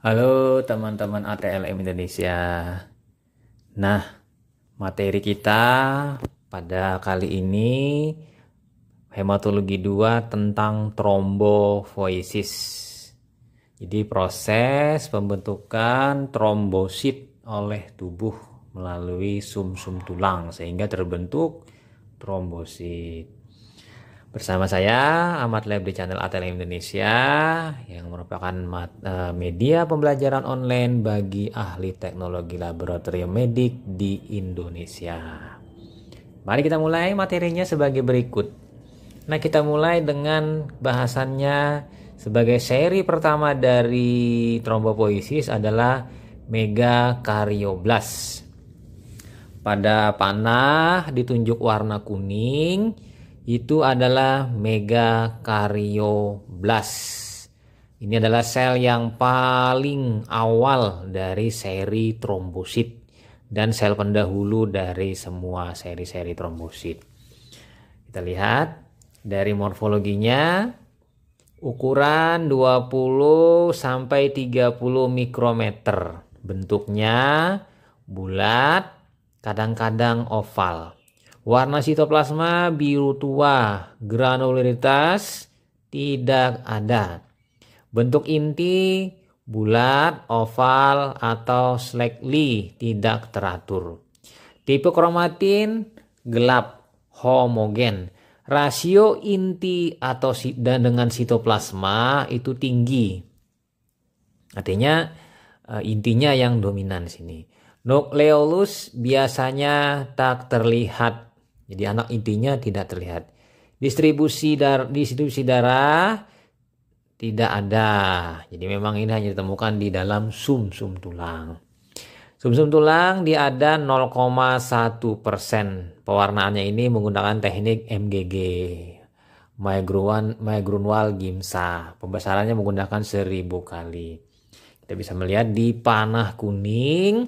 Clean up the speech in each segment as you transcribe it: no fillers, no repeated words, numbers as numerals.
Halo teman-teman ATLM Indonesia. Nah, materi kita pada kali ini hematologi 2 tentang trombofoisis. Jadi proses pembentukan trombosit oleh tubuh melalui sumsum tulang sehingga terbentuk trombosit. Bersama saya Ahmad Lab di channel ATLM Indonesia yang merupakan media pembelajaran online bagi ahli teknologi laboratorium medik di Indonesia. Mari kita mulai materinya sebagai berikut. Nah, kita mulai dengan bahasannya sebagai seri pertama dari trombopoiesis adalah megakarioblas. Pada panah ditunjuk warna kuning, itu adalah megakarioblas. Ini adalah sel yang paling awal dari seri trombosit dan sel pendahulu dari semua seri-seri trombosit. Kita lihat dari morfologinya, ukuran 20 sampai 30 mikrometer. Bentuknya bulat, kadang-kadang oval. Warna sitoplasma biru tua, granularitas tidak ada. Bentuk inti bulat, oval, atau slightly tidak teratur. Tipe kromatin gelap, homogen. Rasio inti atau dan dengan sitoplasma itu tinggi. Artinya intinya yang dominan sini. Nukleolus biasanya tak terlihat. Jadi anak intinya tidak terlihat. Distribusi darah tidak ada. Jadi memang ini hanya ditemukan di dalam sumsum tulang. Sumsum tulang dia ada 0,1%. Pewarnaannya ini menggunakan teknik MGG, Meigroen-Wall Giemsa. Pembesarannya menggunakan 1000 kali. Kita bisa melihat di panah kuning.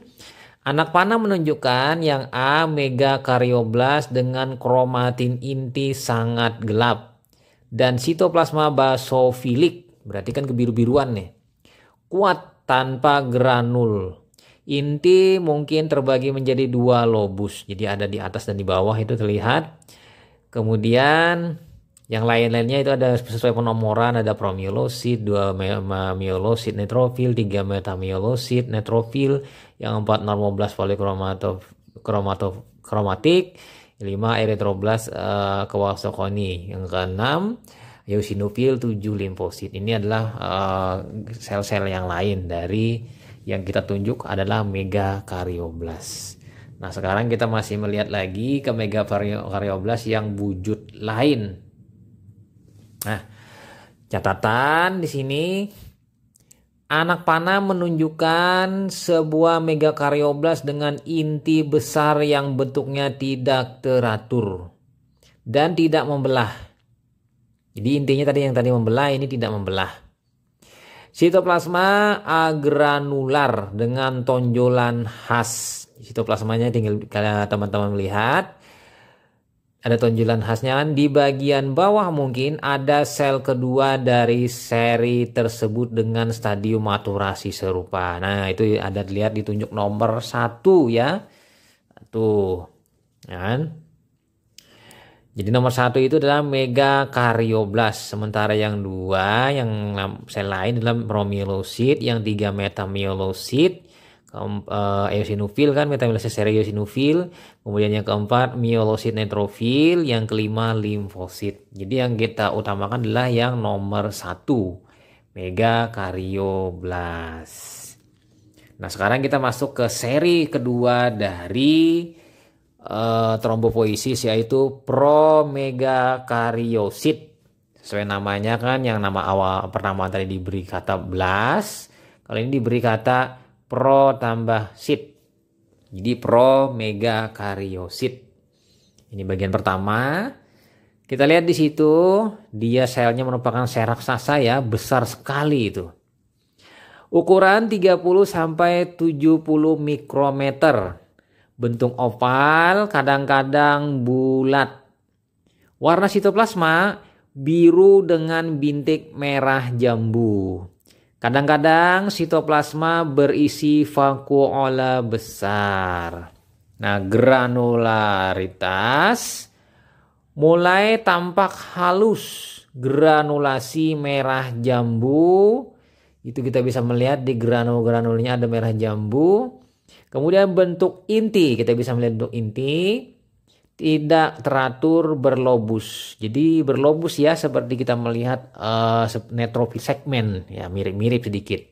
Anak panah menunjukkan yang A megakarioblas dengan kromatin inti sangat gelap dan sitoplasma basofilik, berarti kan kebiru-biruan nih, kuat tanpa granul. Inti mungkin terbagi menjadi 2 lobus, jadi ada di atas dan di bawah itu terlihat. Kemudian yang lain-lainnya itu ada sesuai penomoran, ada promyelosit, 2 myelosit neutrofil, 3 metamyelosit neutrofil, yang 4 normoblas polikromatik, 5 eritroblas kawasokoni, yang ke-6 eosinofil, 7 limfosit. Ini adalah sel-sel yang lain dari yang kita tunjuk adalah megakarioblas. Nah, sekarang kita masih melihat lagi ke megakarioblas yang wujud lain. Nah, catatan di sini anak panah menunjukkan sebuah megakarioblas dengan inti besar yang bentuknya tidak teratur dan tidak membelah. Jadi intinya tadi yang tadi membelah, ini tidak membelah. Sitoplasma agranular dengan tonjolan khas. Sitoplasmanya tinggal teman-teman melihat. Ada tonjolan khasnya kan, di bagian bawah mungkin ada sel kedua dari seri tersebut dengan stadium maturasi serupa. Nah, itu ada dilihat ditunjuk nomor 1 ya. Tuh. Kan? Jadi nomor 1 itu adalah megakarioblas. Sementara yang 2, yang sel lain adalah promyelosit, yang 3 metamyelosit. Eosinofil kan, metamyelosit seri eosinofil. Kemudian yang keempat myelosit neutrofil, yang kelima limfosit. Jadi yang kita utamakan adalah yang nomor 1, megakarioblas. Nah, sekarang kita masuk ke seri kedua dari trombopoiesis, yaitu promegakariosит. Sesuai namanya kan, yang nama awal pertama tadi diberi kata blas, kalau ini diberi kata pro tambah sit, jadi promegakariosит. Ini bagian pertama. Kita lihat di situ, dia selnya merupakan sel raksasa ya, besar sekali itu. Ukuran 30 sampai 70 mikrometer. Bentuk oval, kadang-kadang bulat. Warna sitoplasma biru dengan bintik merah jambu. Kadang-kadang sitoplasma berisi vakuola besar. Nah, granularitas mulai tampak halus, granulasi merah jambu. Itu kita bisa melihat di granul-granulnya ada merah jambu. Kemudian bentuk inti, kita bisa melihat bentuk inti tidak teratur, berlobus. Jadi berlobus ya, seperti kita melihat netrofil segmen ya, mirip-mirip sedikit.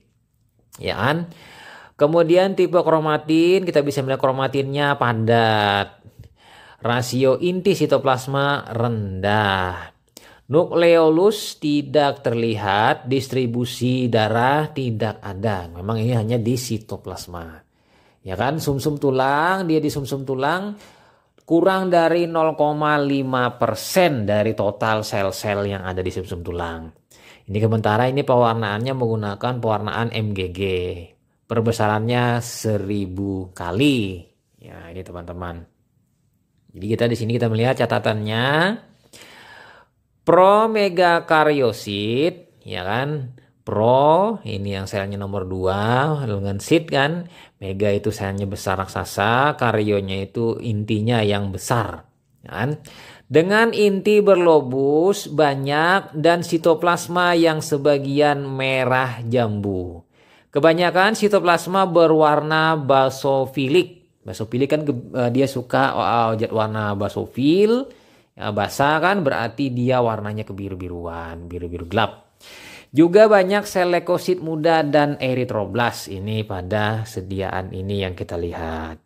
Ya kan? Kemudian tipe kromatin, kita bisa melihat kromatinnya padat. Rasio inti sitoplasma rendah. Nukleolus tidak terlihat, distribusi darah tidak ada. Memang ini hanya di sitoplasma. Ya kan, sumsum tulang, dia di sumsum tulang kurang dari 0,5% dari total sel-sel yang ada di sumsum tulang. Ini sementara ini pewarnaannya menggunakan pewarnaan MGG. Perbesarannya 1000 kali. Ya, ini teman-teman. Jadi kita di sini kita melihat catatannya. Promegakariosít, ya kan? Pro, ini yang selnya nomor 2 dengan sit kan. Mega itu selnya besar raksasa, karyonya itu intinya yang besar. Kan? Dengan inti berlobus banyak dan sitoplasma yang sebagian merah jambu. Kebanyakan sitoplasma berwarna basofilik. Basofilik kan dia suka zat warna basofil. Ya, basah kan berarti dia warnanya kebiru-biruan, biru-biru gelap. Juga banyak sel leukosit muda dan eritroblas. Ini pada sediaan ini yang kita lihat.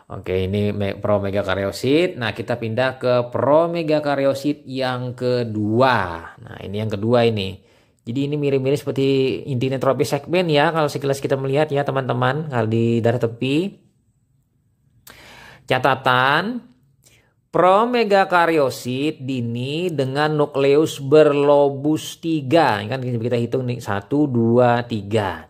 Oke, ini promegakariosít. Nah, kita pindah ke promegakariosít yang kedua. Nah, ini yang kedua ini. Jadi ini mirip-mirip seperti inti netrofil segmen ya. Kalau sekilas kita melihat ya teman-teman. Kalau di darah tepi. Catatan. Promegakariosít dini dengan nukleus berlobus 3. Kan kita hitung nih 1, 2, 3.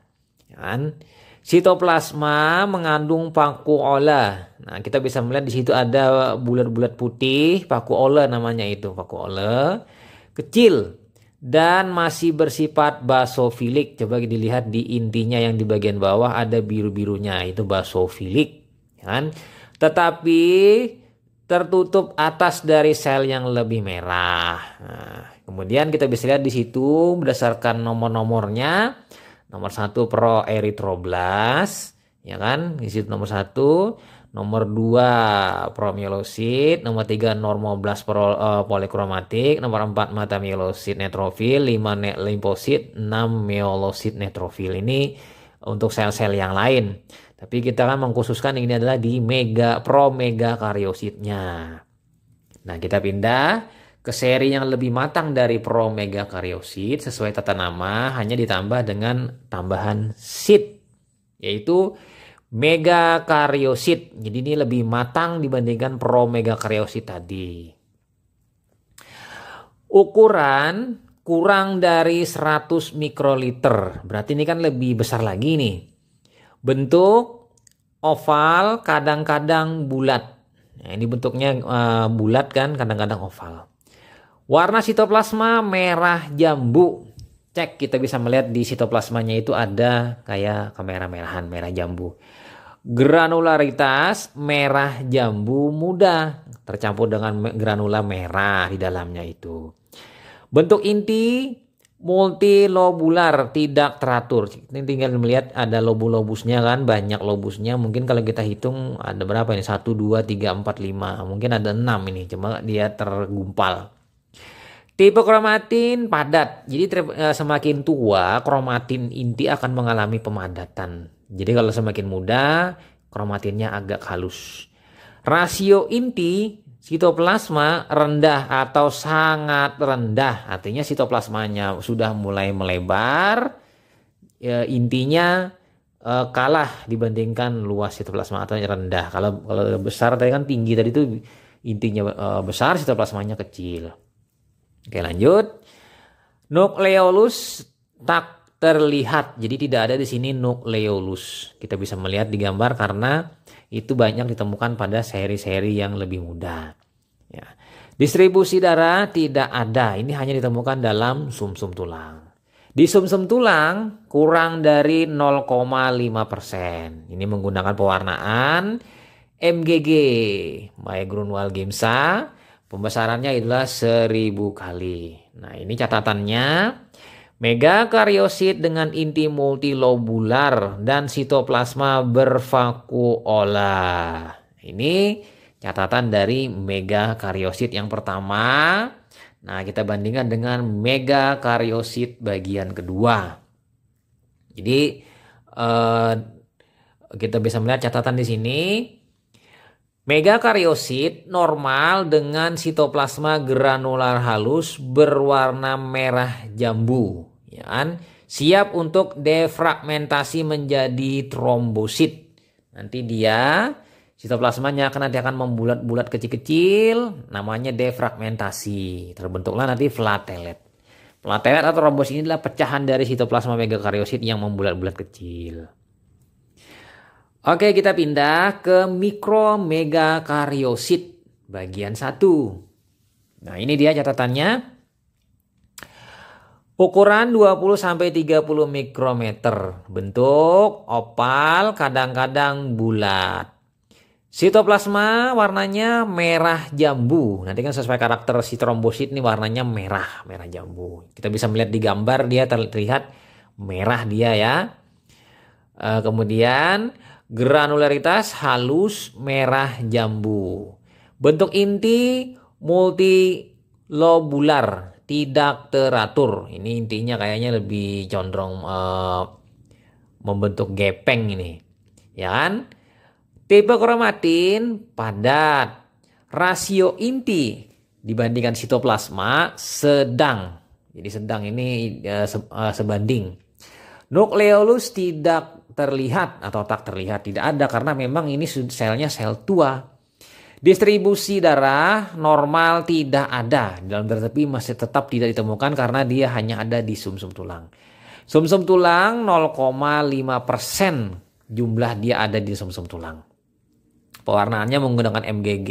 Kan? Sitoplasma mengandung vakuola. Nah, kita bisa melihat di situ ada bulat-bulat putih, vakuola namanya itu, vakuola kecil dan masih bersifat basofilik. Coba dilihat di intinya yang di bagian bawah ada biru-birunya, itu basofilik, kan? Tetapi tertutup atas dari sel yang lebih merah. Nah, kemudian kita bisa lihat di situ berdasarkan nomor-nomornya. Nomor 1 proeritroblas, ya kan? Di situ nomor 1, nomor 2 promyelosit, nomor 3 normoblas polikromatik, nomor 4 metamyelosit netrofil, 5 limfosit, 6 myelosit netrofil. Ini untuk sel-sel yang lain. Tapi kita kan mengkhususkan ini adalah di promegakariositnya. Nah, kita pindah ke seri yang lebih matang dari promegakariosít sesuai tata nama, hanya ditambah dengan tambahan sit, yaitu megakariosít. Jadi ini lebih matang dibandingkan promegakariosít tadi. Ukuran kurang dari 100 mikroliter. Berarti ini kan lebih besar lagi nih. Bentuk oval, kadang-kadang bulat. Nah, ini bentuknya bulat kan, kadang-kadang oval. Warna sitoplasma merah jambu. Cek, kita bisa melihat di sitoplasmanya itu ada kayak kemerah-merahan, merah jambu. Granularitas merah jambu muda tercampur dengan granula merah di dalamnya itu. Bentuk inti multilobular, tidak teratur. Ini tinggal melihat ada lobus-lobusnya kan, banyak lobusnya. Mungkin kalau kita hitung ada berapa ini? 1, 2, 3, 4, 5. Mungkin ada 6 ini, cuma dia tergumpal. Tipe kromatin padat. Jadi semakin tua kromatin inti akan mengalami pemadatan. Jadi kalau semakin muda kromatinnya agak halus. Rasio inti sitoplasma rendah atau sangat rendah. Artinya sitoplasmanya sudah mulai melebar. Intinya kalah dibandingkan luas sitoplasma atau rendah. Kalau besar tadi kan tinggi, tadi itu intinya besar, sitoplasmanya kecil. Oke, lanjut. Nukleolus tak terlihat. Jadi tidak ada di sini nukleolus. Kita bisa melihat di gambar karena itu banyak ditemukan pada seri-seri yang lebih muda. Ya. Distribusi darah tidak ada. Ini hanya ditemukan dalam sumsum tulang. Di sumsum tulang kurang dari 0,5%. Ini menggunakan pewarnaan MGG, Microgranular Gemsa. Pembesarannya adalah 1000 kali. Nah, ini catatannya. Megakariosit dengan inti multilobular dan sitoplasma bervakuola. Ini catatan dari megakariosit yang pertama. Nah, kita bandingkan dengan megakariosit bagian kedua. Jadi kita bisa melihat catatan di sini. Megakariosit normal dengan sitoplasma granular halus berwarna merah jambu, ya kan? Siap untuk defragmentasi menjadi trombosit. Nanti dia sitoplasmanya nanti akan membulat-bulat kecil-kecil, namanya defragmentasi. Terbentuklah nanti platelet. Platelet atau trombosit ini adalah pecahan dari sitoplasma megakariosit yang membulat-bulat kecil. Oke, kita pindah ke mikromegakariosit bagian 1. Nah, ini dia catatannya. Ukuran 20-30 mikrometer. Bentuk opal, kadang-kadang bulat. Sitoplasma warnanya merah jambu. Nanti kan sesuai karakter si trombosit ini warnanya merah jambu. Kita bisa melihat di gambar dia terlihat merah dia ya. Kemudian granularitas halus merah jambu. Bentuk inti multilobular, tidak teratur. Ini intinya kayaknya lebih condong membentuk gepeng ini. Ya kan? Tipe kromatin padat. Rasio inti dibandingkan sitoplasma sedang. Jadi sedang ini sebanding. Nukleolus tidak terlihat atau tak terlihat, tidak ada karena memang ini selnya sel tua. Distribusi darah normal tidak ada, dalam darah tepi masih tetap tidak ditemukan karena dia hanya ada di sumsum tulang. Sumsum tulang 0,5% jumlah dia ada di sumsum tulang. Pewarnaannya menggunakan MGG,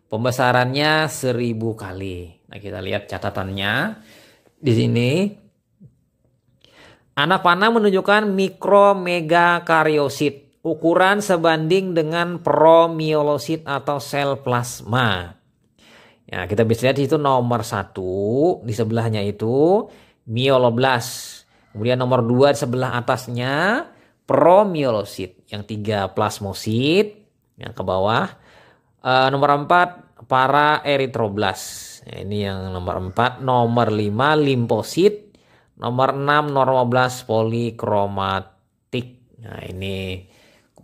pembesarannya 1000 kali. Nah, kita lihat catatannya di sini. Anak panah menunjukkan mikromegakariosit. Ukuran sebanding dengan promyelosit atau sel plasma. Ya, kita bisa lihat di situ nomor 1 di sebelahnya itu myeloblas. Kemudian nomor 2 di sebelah atasnya promyelosit. Yang 3 plasmosit. Yang ke bawah. Nomor 4 para eritroblas. Ya, ini yang nomor 4. Nomor 5 limfosit. Nomor 6 normoblas polikromatik. Nah, ini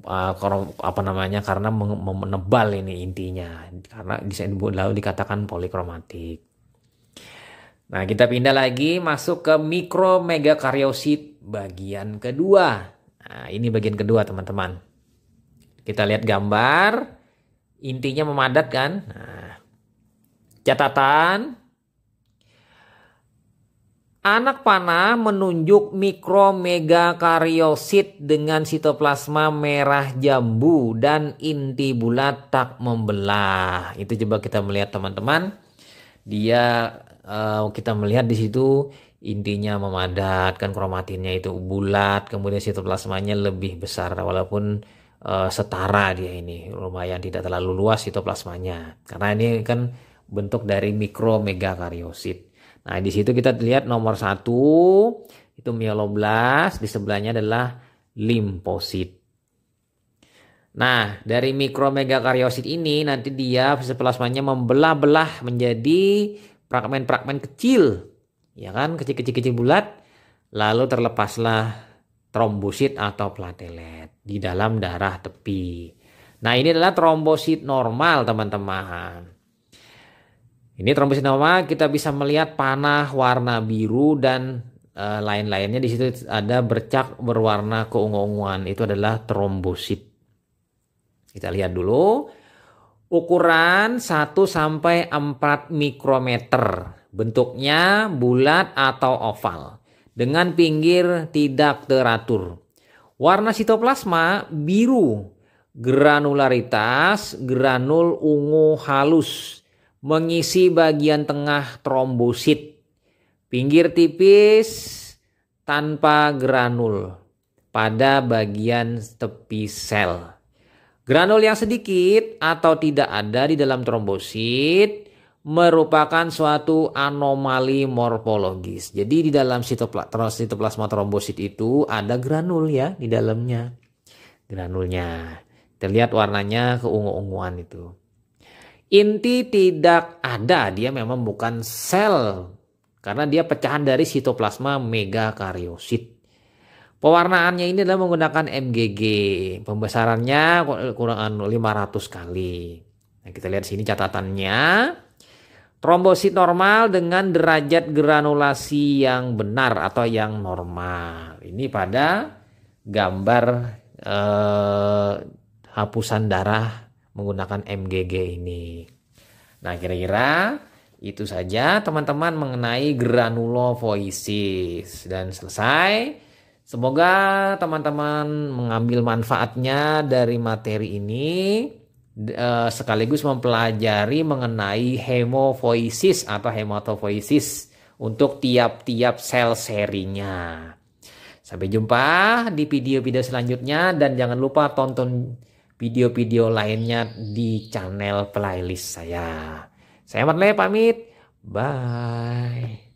karena menebal ini intinya. Karena lalu dikatakan polikromatik. Nah, kita pindah lagi masuk ke mikromegakariosit bagian kedua. Nah, ini bagian kedua, teman-teman. Kita lihat gambar. Intinya memadat kan? Nah, catatan. Anak panah menunjuk mikromegakariosit dengan sitoplasma merah jambu dan inti bulat tak membelah. Itu coba kita melihat, teman-teman. Kita melihat di situ intinya memadat, kan kromatinnya itu bulat, kemudian sitoplasmanya lebih besar walaupun setara dia ini. Lumayan tidak terlalu luas sitoplasmanya. Karena ini kan bentuk dari mikromegakariosit. Nah, di situ kita lihat nomor 1 itu myeloblas, di sebelahnya adalah limfosit. Nah, dari mikromegakariosit ini nanti dia sitoplasmanya membelah-belah menjadi fragmen-fragmen kecil. Ya kan, kecil-kecil bulat. Lalu terlepaslah trombosit atau platelet di dalam darah tepi. Nah, ini adalah trombosit normal, teman-teman. Ini trombosit normal, kita bisa melihat panah warna biru dan lain-lainnya. Di situ ada bercak berwarna keungu-unguan. Itu adalah trombosit. Kita lihat dulu. Ukuran 1-4 mikrometer. Bentuknya bulat atau oval. Dengan pinggir tidak teratur. Warna sitoplasma biru. Granularitas granul ungu halus. Mengisi bagian tengah trombosit. Pinggir tipis tanpa granul pada bagian tepi sel. Granul yang sedikit atau tidak ada di dalam trombosit merupakan suatu anomali morfologis. Jadi di dalam sitoplasma trombosit itu ada granul ya di dalamnya. Granulnya. Terlihat warnanya keungu-unguan itu. Inti tidak ada, dia memang bukan sel. Karena dia pecahan dari sitoplasma megakariosit. Pewarnaannya ini adalah menggunakan mgg. Pembesarannya kurang 500 kali. Nah, kita lihat sini catatannya. Trombosit normal dengan derajat granulasi yang benar atau yang normal. Ini pada gambar hapusan darah menggunakan mgg ini. Nah, kira-kira itu saja teman-teman mengenai granulofoisis. Dan selesai. Semoga teman-teman mengambil manfaatnya dari materi ini. Sekaligus mempelajari mengenai hemofoisis atau hematofoisis untuk tiap-tiap sel serinya. Sampai jumpa di video-video selanjutnya. Dan jangan lupa tonton video-video lainnya di channel playlist saya. Saya Marle pamit. Bye.